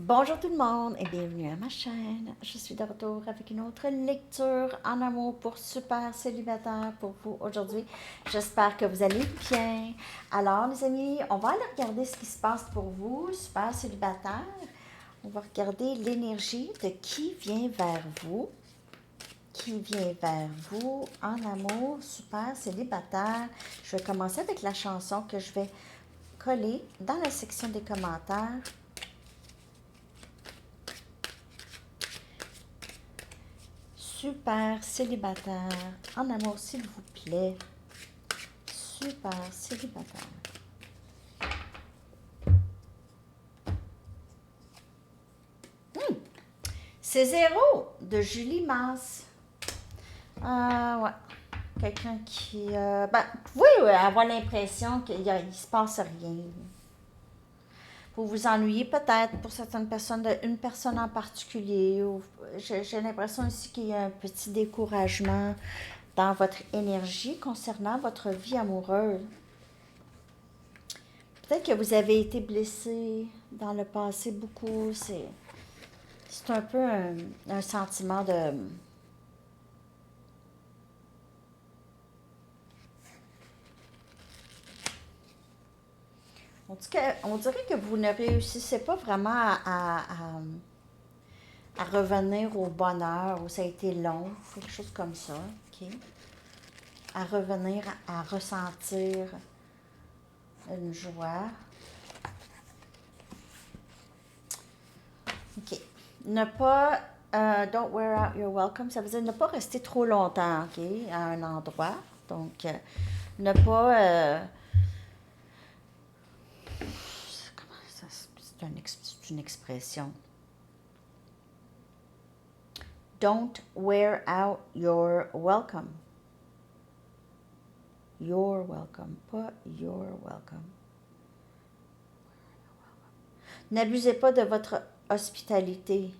Bonjour tout le monde et bienvenue à ma chaîne. Je suis de retour avec une autre lecture en amour pour super célibataire pour vous aujourd'hui. J'espère que vous allez bien. Alors les amis, on va aller regarder ce qui se passe pour vous, super célibataire. On va regarder l'énergie de qui vient vers vous. Qui vient vers vous en amour, super célibataire. Je vais commencer avec la chanson que je vais coller dans la section des commentaires. Super célibataire, en amour s'il vous plaît. Super célibataire. C'est zéro de Julie Masse. Ouais. Quelqu'un qui... vous pouvez avoir l'impression qu'il ne se passe rien. Vous vous ennuyez peut-être pour certaines personnes, une personne en particulier. J'ai l'impression ici qu'il y a un petit découragement dans votre énergie concernant votre vie amoureuse. Peut-être que vous avez été blessé dans le passé beaucoup. C'est un peu un sentiment de... On dirait que vous ne réussissez pas vraiment à revenir au bonheur, où ça a été long, quelque chose comme ça, ok? À revenir à ressentir une joie. Ok. Ne pas, don't wear out your welcome, ça veut dire ne pas rester trop longtemps, ok, à un endroit. Donc, ne pas, c'est une expression. Don't wear out your welcome. Your welcome, pas your welcome. N'abusez pas de votre hospitalité.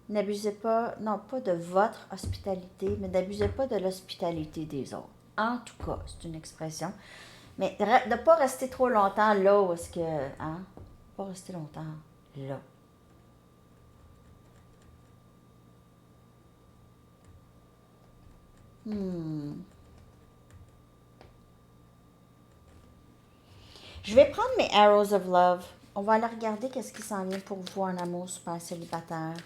N'abusez pas, non pas de votre hospitalité, mais n'abusez pas de l'hospitalité des autres. En tout cas, c'est une expression. Mais de ne pas rester trop longtemps là où est-ce que, hein? Pas rester longtemps là. Je vais prendre mes Arrows of Love. On va aller regarder qu'est-ce qui s'en vient pour vous en amour super célibataire.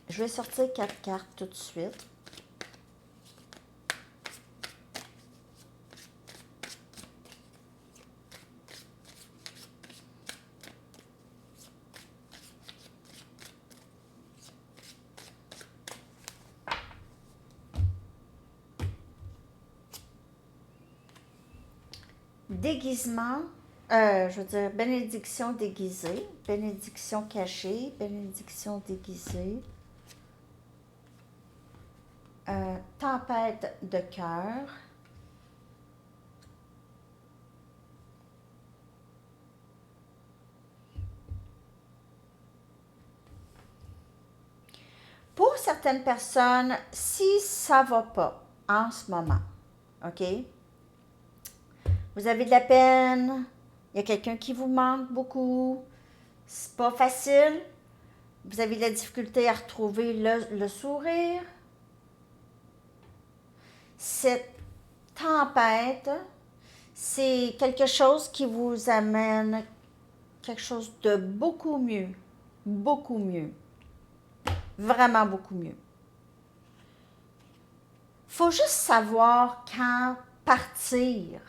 Je vais sortir 4 cartes tout de suite. Déguisement, je veux dire bénédiction déguisée, bénédiction cachée, bénédiction déguisée, tempête de cœur, pour certaines personnes, si ça va pas en ce moment, ok, vous avez de la peine, il y a quelqu'un qui vous manque beaucoup, c'est pas facile, vous avez de la difficulté à retrouver le sourire. Cette tempête, c'est quelque chose qui vous amène quelque chose de beaucoup mieux, vraiment beaucoup mieux. Faut juste savoir quand partir.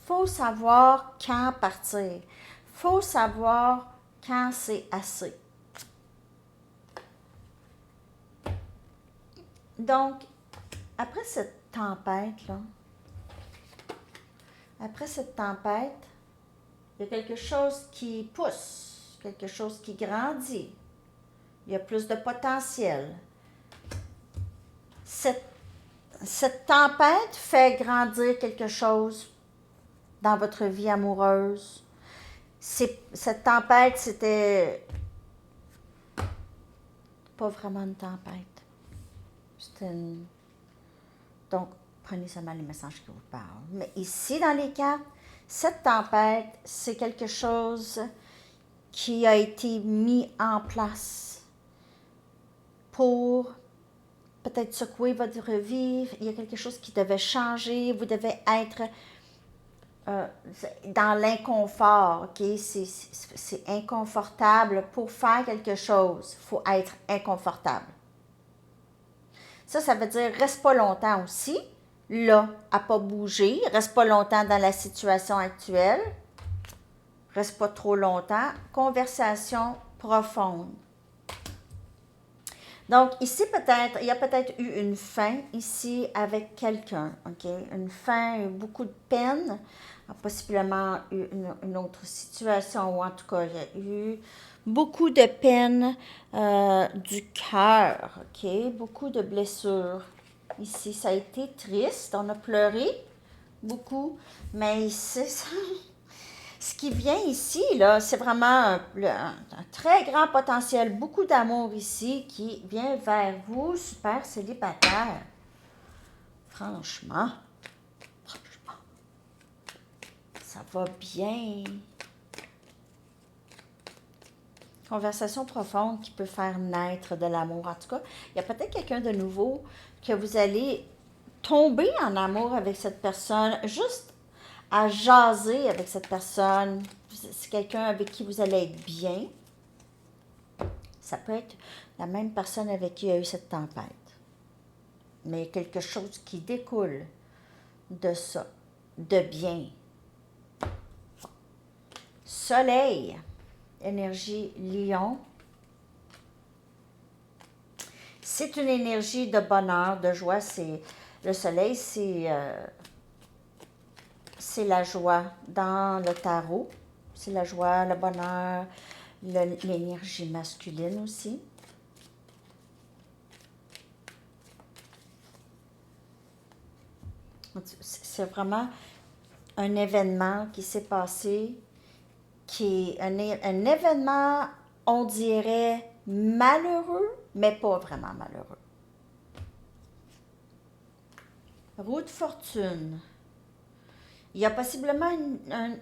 Faut savoir quand partir. Faut savoir quand c'est assez. Donc, après cette tempête-là, il y a quelque chose qui pousse, quelque chose qui grandit. Il y a plus de potentiel. Cette tempête fait grandir quelque chose dans votre vie amoureuse. Cette tempête, c'était pas vraiment une tempête. C'était une... Donc, prenez seulement les messages qui vous parlent. Mais ici, dans les cartes, cette tempête, c'est quelque chose qui a été mis en place pour peut-être secouer votre vie. Il y a quelque chose qui devait changer. Vous devez être dans l'inconfort. OK? C'est inconfortable. Pour faire quelque chose, il faut être inconfortable. Ça veut dire reste pas longtemps aussi, là, à pas bouger. Reste pas longtemps dans la situation actuelle. Reste pas trop longtemps. Conversation profonde. Donc, ici, peut-être, il y a peut-être eu une fin ici avec quelqu'un, OK? Une fin, beaucoup de peine, possiblement une autre situation, ou en tout cas, il y a eu beaucoup de peine du cœur, OK? Beaucoup de blessures. Ici, ça a été triste, on a pleuré beaucoup, mais ici, ce qui vient ici, là, c'est vraiment un très grand potentiel, beaucoup d'amour ici qui vient vers vous, super célibataire. Franchement, ça va bien. Conversation profonde qui peut faire naître de l'amour. En tout cas, il y a peut-être quelqu'un de nouveau que vous allez tomber en amour avec cette personne, juste à jaser avec cette personne. C'est quelqu'un avec qui vous allez être bien. Ça peut être la même personne avec qui il y a eu cette tempête. Mais quelque chose qui découle de ça, de bien. Soleil, énergie lion. C'est une énergie de bonheur, de joie. Le soleil, c'est la joie dans le tarot. C'est la joie, le bonheur, l'énergie masculine aussi. C'est vraiment un événement qui s'est passé, qui est un événement, on dirait, malheureux, mais pas vraiment malheureux. Roue de fortune. Il y a possiblement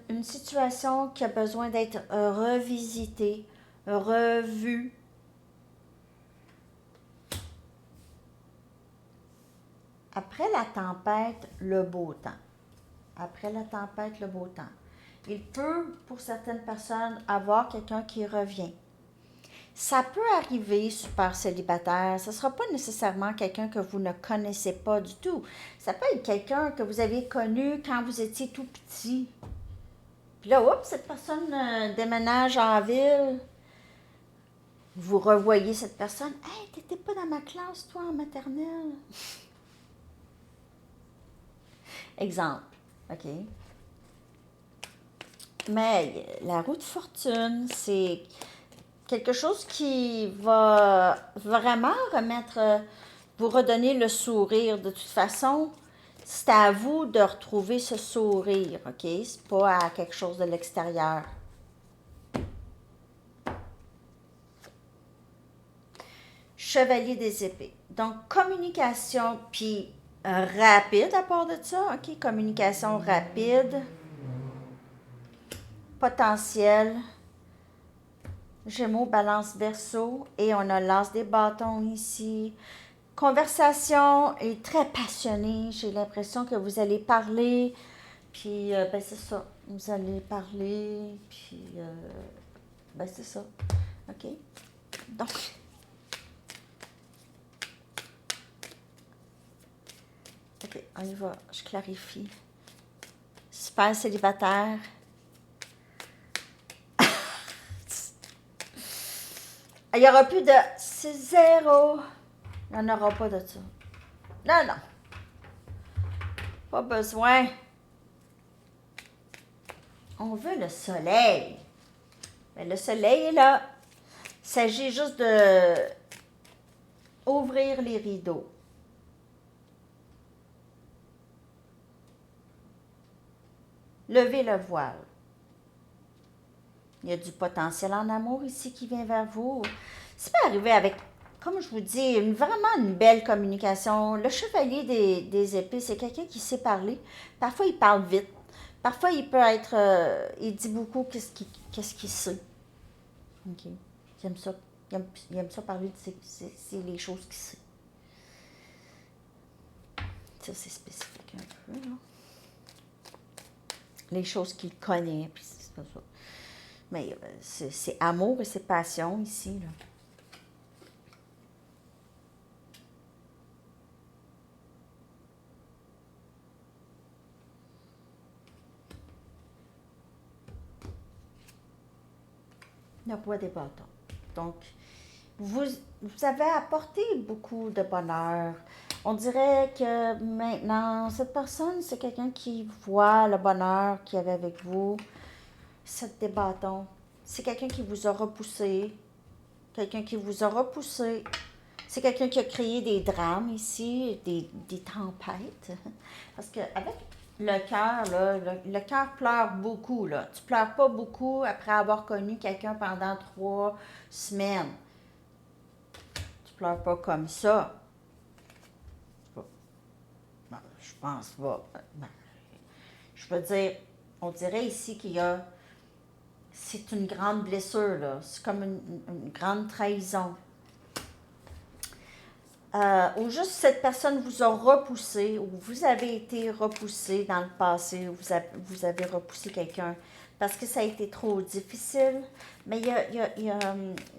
une situation qui a besoin d'être revisitée, revue. Après la tempête, le beau temps. Après la tempête, le beau temps. Il peut, pour certaines personnes, avoir quelqu'un qui revient. Ça peut arriver, super célibataire. Ce ne sera pas nécessairement quelqu'un que vous ne connaissez pas du tout. Ça peut être quelqu'un que vous avez connu quand vous étiez tout petit. Puis là, oups, cette personne déménage en ville. Vous revoyez cette personne. Hey, t'étais pas dans ma classe, toi, en maternelle. Exemple. OK? Mais la roue de fortune, c'est quelque chose qui va vraiment vous redonner le sourire. De toute façon, c'est à vous de retrouver ce sourire, OK? C'est pas à quelque chose de l'extérieur. Chevalier des épées. Donc, communication, puis rapide à part de ça, OK? Communication rapide. Potentiel. Gémeaux, balance, verseau. Et on a l'as des bâtons ici. Conversation est très passionnée. J'ai l'impression que vous allez parler. Puis, ben c'est ça. Vous allez parler. Puis, ben c'est ça. OK? Donc, OK, on y va. Je clarifie. Super célibataire. Il n'y aura plus de 6-0. Il n'y en aura pas de ça. Non, non. Pas besoin. On veut le soleil. Mais le soleil est là. Il s'agit juste de ouvrir les rideaux. Lever le voile. Il y a du potentiel en amour ici qui vient vers vous. Ça peut arriver avec, comme je vous dis, vraiment une belle communication. Le chevalier des épées, c'est quelqu'un qui sait parler. Parfois, il parle vite. Parfois, il peut être... il dit beaucoup qu'est-ce qu'il sait. OK. J'aime ça. Il aime ça parler de c'est les choses qu'il sait. Ça, c'est spécifique un peu, là. Les choses qu'il connaît, puis c'est pas ça. Mais c'est amour et c'est passion ici, là. Le roi des bâtons. Donc, vous avez apporté beaucoup de bonheur. On dirait que maintenant, cette personne, c'est quelqu'un qui voit le bonheur qu'il y avait avec vous. Sept des bâtons. C'est quelqu'un qui vous a repoussé. Quelqu'un qui vous a repoussé. C'est quelqu'un qui a créé des drames ici, des tempêtes. Parce que avec le cœur, là, le cœur pleure beaucoup, là. Tu pleures pas beaucoup après avoir connu quelqu'un pendant 3 semaines. Tu pleures pas comme ça. Ben, je pense pas. Ben, je peux dire, on dirait ici qu'il y a, c'est une grande blessure, là. C'est comme une grande trahison. Ou juste cette personne vous a repoussé, ou vous avez été repoussé dans le passé, ou vous avez repoussé quelqu'un parce que ça a été trop difficile. Mais il y a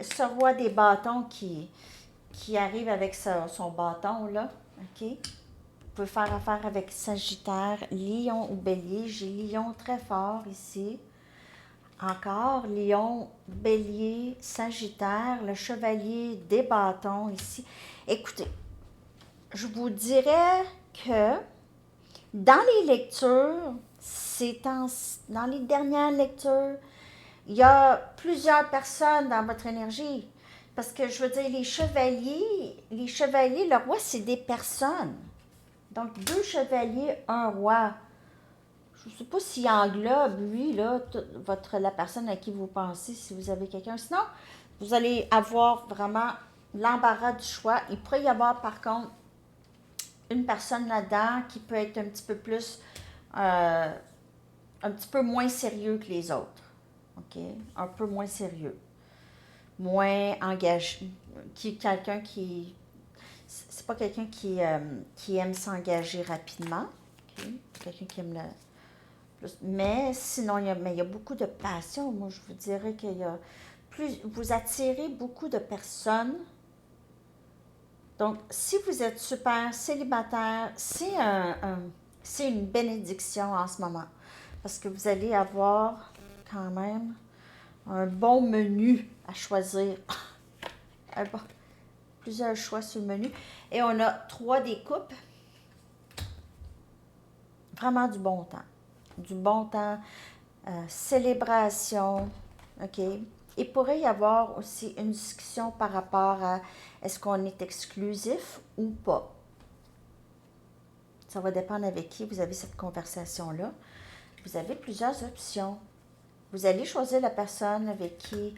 ce roi des bâtons qui arrive avec son bâton, là, OK? Vous pouvez faire affaire avec Sagittaire, Lion ou Bélier. J'ai Lion très fort ici. Encore, Lion, Bélier, Sagittaire, le chevalier des bâtons ici. Écoutez, je vous dirais que dans les lectures, dans les dernières lectures, il y a plusieurs personnes dans votre énergie. Parce que je veux dire, les chevaliers, le roi, c'est des personnes. Donc, 2 chevaliers, un roi. Je ne sais pas s'il englobe, lui, là, la personne à qui vous pensez, si vous avez quelqu'un. Sinon, vous allez avoir vraiment l'embarras du choix. Il pourrait y avoir, par contre, une personne là-dedans qui peut être un petit peu plus, un petit peu moins sérieux que les autres. OK? Un peu moins sérieux. Moins engagé. Quelqu'un qui. C'est pas quelqu'un qui aime s'engager rapidement. OK? Quelqu'un qui aime le. Mais sinon, il y a beaucoup de passion. Moi, je vous dirais qu'il y a plus. Vous attirez beaucoup de personnes. Donc, si vous êtes super célibataire, c'est une bénédiction en ce moment. Parce que vous allez avoir quand même un bon menu à choisir. Plusieurs choix sur le menu. Et on a 3 des coupes. Vraiment du bon temps. Du bon temps. Célébration. OK? Il pourrait y avoir aussi une discussion par rapport à est-ce qu'on est exclusif ou pas. Ça va dépendre avec qui vous avez cette conversation-là. Vous avez plusieurs options. Vous allez choisir la personne avec qui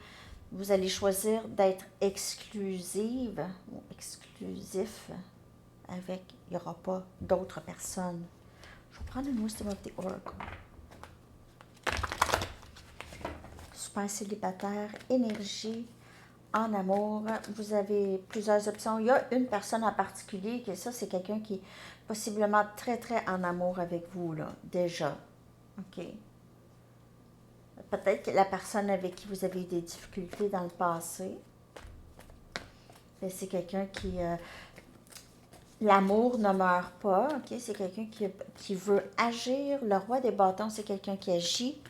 vous allez choisir d'être exclusive ou exclusif avec. Il n'y aura pas d'autres personnes. Je vais prendre une Wisdom of the Oracle. Super célibataire, énergie, en amour. Vous avez plusieurs options. Il y a une personne en particulier que ça, c'est quelqu'un qui est possiblement très, très en amour avec vous, là, déjà. OK? Peut-être que la personne avec qui vous avez eu des difficultés dans le passé, c'est quelqu'un qui... l'amour ne meurt pas, OK? C'est quelqu'un qui veut agir. Le roi des bâtons, c'est quelqu'un qui agit.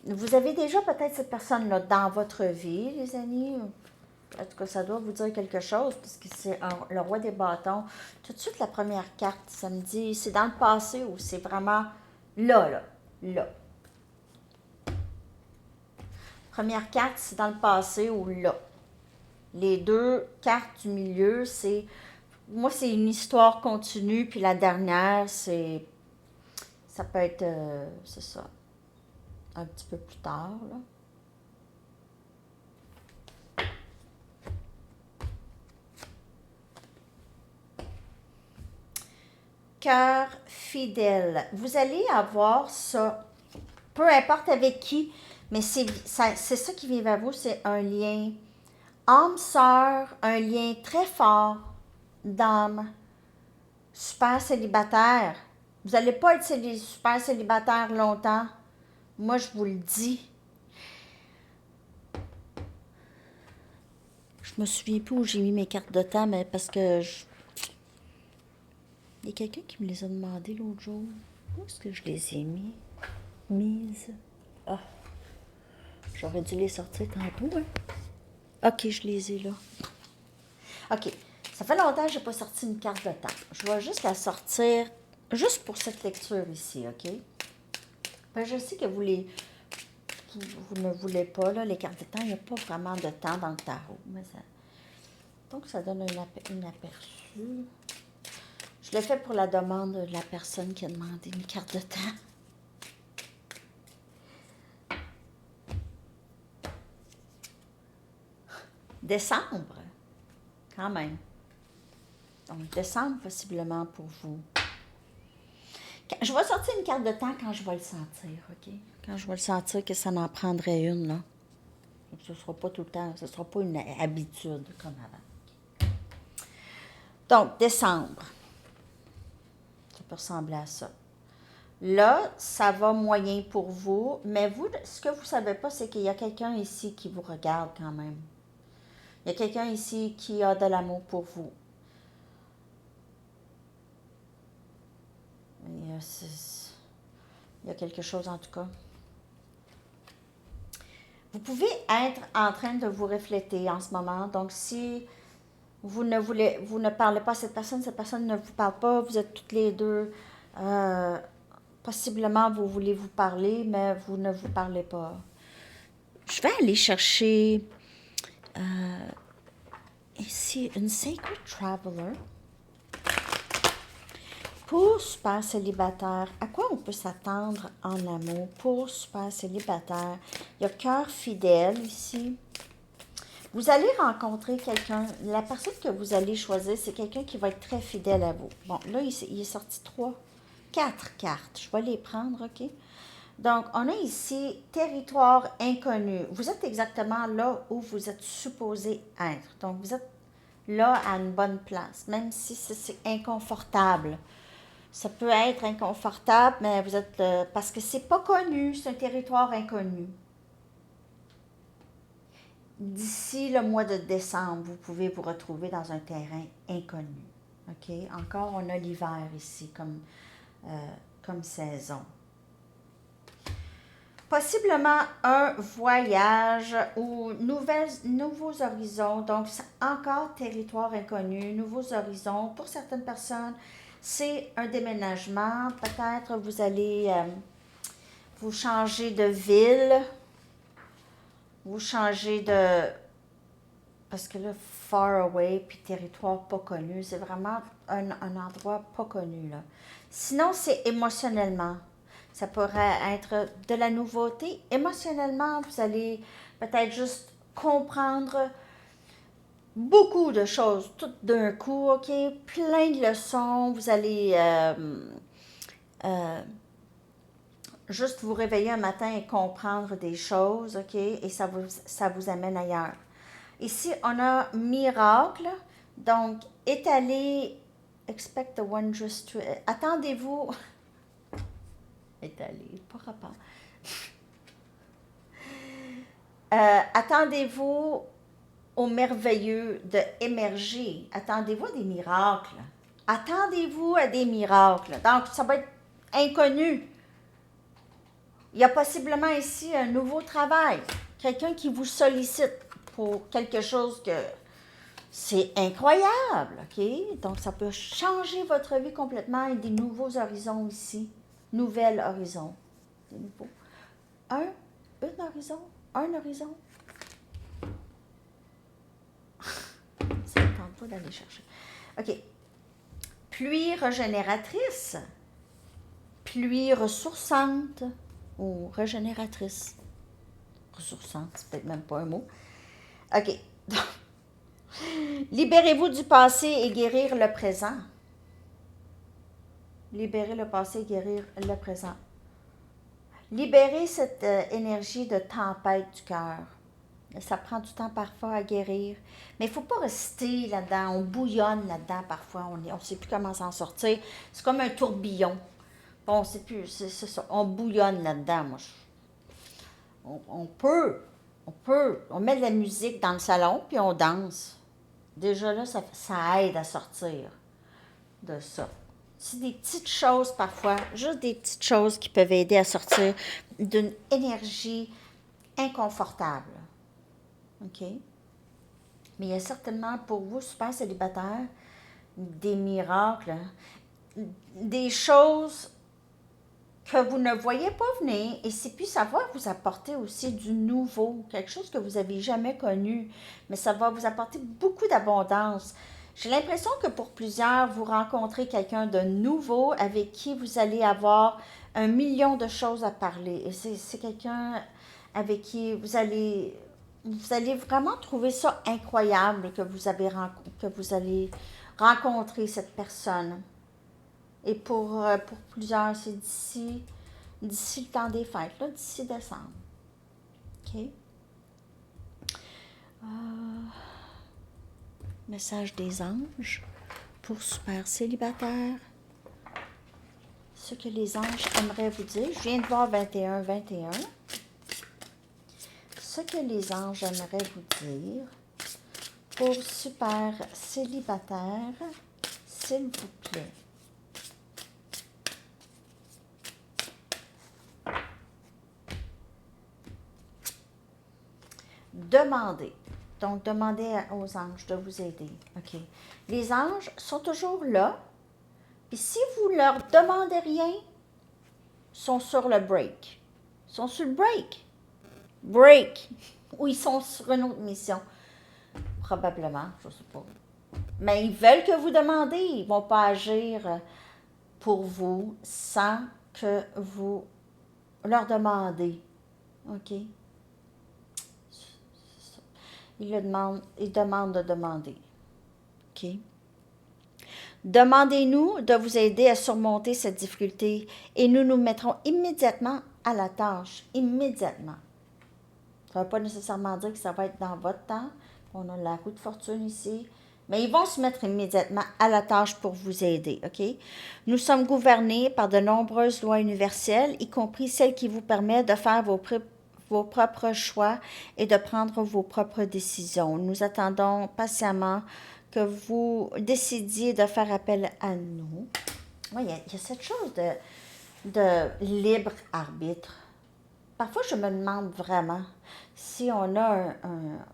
Vous avez déjà peut-être cette personne-là dans votre vie, les amis. En tout cas, ça doit vous dire quelque chose, parce que c'est le roi des bâtons. Tout de suite, la première carte, ça me dit, c'est dans le passé ou c'est vraiment là. Première carte, c'est dans le passé ou là. Les 2 cartes du milieu, moi, c'est une histoire continue, puis la dernière, ça peut être, c'est ça, un petit peu plus tard, là. Cœur fidèle. Vous allez avoir ça, peu importe avec qui Mais c'est ça qui vient vers vous, c'est un lien âme-sœur, un lien très fort d'âme, super célibataire. Vous n'allez pas être super célibataire longtemps. Moi, je vous le dis. Je me souviens plus où j'ai mis mes cartes de temps, mais parce que il y a quelqu'un qui me les a demandées l'autre jour. Où est-ce que je les ai mis? Mises. Ah, j'aurais dû les sortir tantôt, hein? Ok, je les ai là. Ok, ça fait longtemps que je n'ai pas sorti une carte de temps. Je vais juste la sortir, juste pour cette lecture ici, ok? Ben, je sais que vous ne voulez pas, là, les cartes de temps, il n'y a pas vraiment de temps dans le tarot. Mais donc, ça donne un aperçu. Je l'ai fait pour la demande de la personne qui a demandé une carte de temps. Décembre, quand même. Donc, décembre, possiblement pour vous. Je vais sortir une carte de temps quand je vais le sentir, OK? Quand je vais le sentir que ça en prendrait une, là. Donc, ce ne sera pas tout le temps, ce ne sera pas une habitude comme avant. Donc, décembre. Ça peut ressembler à ça. Là, ça va moyen pour vous, mais vous, ce que vous ne savez pas, c'est qu'il y a quelqu'un ici qui vous regarde quand même. Il y a quelqu'un ici qui a de l'amour pour vous. Il y a quelque chose en tout cas. Vous pouvez être en train de vous refléter en ce moment. Donc, si vous ne parlez pas à cette personne ne vous parle pas, vous êtes toutes les deux, possiblement vous voulez vous parler, mais vous ne vous parlez pas. Je vais aller chercher ici une Sacred Traveler. Pour super célibataire, à quoi on peut s'attendre en amour? Pour super célibataire, il y a cœur fidèle ici. Vous allez rencontrer quelqu'un, la personne que vous allez choisir, c'est quelqu'un qui va être très fidèle à vous. Bon, là, il est sorti 4 cartes. Je vais les prendre, OK? Donc, on a ici territoire inconnu. Vous êtes exactement là où vous êtes supposé être. Donc, vous êtes là à une bonne place, même si c'est inconfortable. Ça peut être inconfortable, mais vous êtes parce que c'est pas connu, c'est un territoire inconnu. D'ici le mois de décembre, vous pouvez vous retrouver dans un terrain inconnu. OK? Encore, on a l'hiver ici comme saison. Possiblement un voyage ou nouveaux horizons. Donc, encore territoire inconnu, nouveaux horizons. Pour certaines personnes, c'est un déménagement. Peut-être vous allez vous changer de ville. Vous changez de... Parce que là, far away, puis territoire pas connu, c'est vraiment un endroit pas connu, là. Sinon, c'est émotionnellement. Ça pourrait être de la nouveauté. Émotionnellement, vous allez peut-être juste comprendre beaucoup de choses, tout d'un coup, OK? Plein de leçons. Vous allez juste vous réveiller un matin et comprendre des choses, OK? Et ça vous amène ailleurs. Ici, on a miracle. Donc, étaler, expect the wondrous truth. Attendez-vous. Étaler, pas rapport. Attendez-vous au merveilleux de émerger. Attendez-vous à des miracles. Attendez-vous à des miracles. Donc, ça va être inconnu. Il y a possiblement ici un nouveau travail. Quelqu'un qui vous sollicite pour quelque chose que c'est incroyable, OK? Donc, ça peut changer votre vie complètement et des nouveaux horizons ici. Nouvel horizon. Des nouveaux. Un horizon. Ça ne tente pas d'aller chercher. OK. Pluie régénératrice. Pluie ressourçante ou régénératrice. Ressourçante, c'est peut-être même pas un mot. OK. Donc, libérez-vous du passé et guérir le présent. Libérer le passé et guérir le présent. Libérez cette énergie de tempête du cœur. Ça prend du temps parfois à guérir. Mais il ne faut pas rester là-dedans. On bouillonne là-dedans parfois. On ne sait plus comment s'en sortir. C'est comme un tourbillon. Bon, on ne sait plus. C'est ça. On bouillonne là-dedans. On peut. On met de la musique dans le salon puis on danse. Déjà là, ça aide à sortir de ça. C'est des petites choses parfois, juste des petites choses qui peuvent aider à sortir d'une énergie inconfortable. OK? Mais il y a certainement pour vous, super célibataires, des miracles, des choses que vous ne voyez pas venir, et c'est puis ça va vous apporter aussi du nouveau, quelque chose que vous n'avez jamais connu, mais ça va vous apporter beaucoup d'abondance. J'ai l'impression que pour plusieurs, vous rencontrez quelqu'un de nouveau avec qui vous allez avoir 1 million de choses à parler. Et c'est quelqu'un avec qui vous allez vraiment trouver ça incroyable que vous allez rencontrer cette personne. Et pour plusieurs, c'est d'ici le temps des fêtes, là, d'ici décembre. OK? Message des anges pour super célibataires. Ce que les anges aimeraient vous dire. Je viens de voir 21-21. Ce que les anges aimeraient vous dire pour super célibataires, s'il vous plaît. Demandez. Donc, demandez aux anges de vous aider. OK. Les anges sont toujours là. Puis si vous leur demandez rien, ils sont sur le break. Ils sont sur le break. Break. Ou ils sont sur une autre mission. Probablement, je ne sais pas. Mais ils veulent que vous demandez. Ils ne vont pas agir pour vous sans que vous leur demandez. OK? Ils demandent de demander. OK? Demandez-nous de vous aider à surmonter cette difficulté et nous nous mettrons immédiatement à la tâche. Immédiatement. Ça ne veut pas nécessairement dire que ça va être dans votre temps. On a la roue de fortune ici. Mais ils vont se mettre immédiatement à la tâche pour vous aider. OK? Nous sommes gouvernés par de nombreuses lois universelles, y compris celles qui vous permettent de faire vos propres choix et de prendre vos propres décisions. Nous attendons patiemment que vous décidiez de faire appel à nous. Oui, il y a cette chose de libre arbitre. Parfois, je me demande vraiment si on a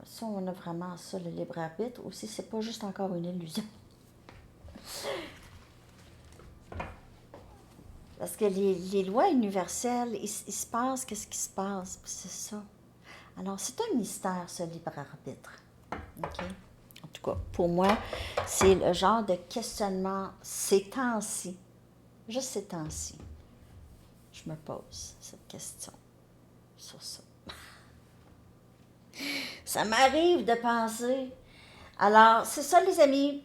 si on a vraiment ça, le libre arbitre, ou si c'est pas juste encore une illusion. Parce que les lois universelles, il se passe qu'est-ce qui se passe, puis c'est ça. Alors, c'est un mystère, ce libre arbitre. OK? En tout cas, pour moi, c'est le genre de questionnement ces temps-ci, juste ces temps-ci, je me pose cette question sur ça. Ça m'arrive de penser. Alors, c'est ça, les amis.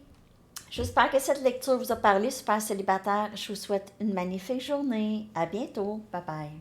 J'espère que cette lecture vous a parlé, super célibataire. Je vous souhaite une magnifique journée. À bientôt. Bye bye.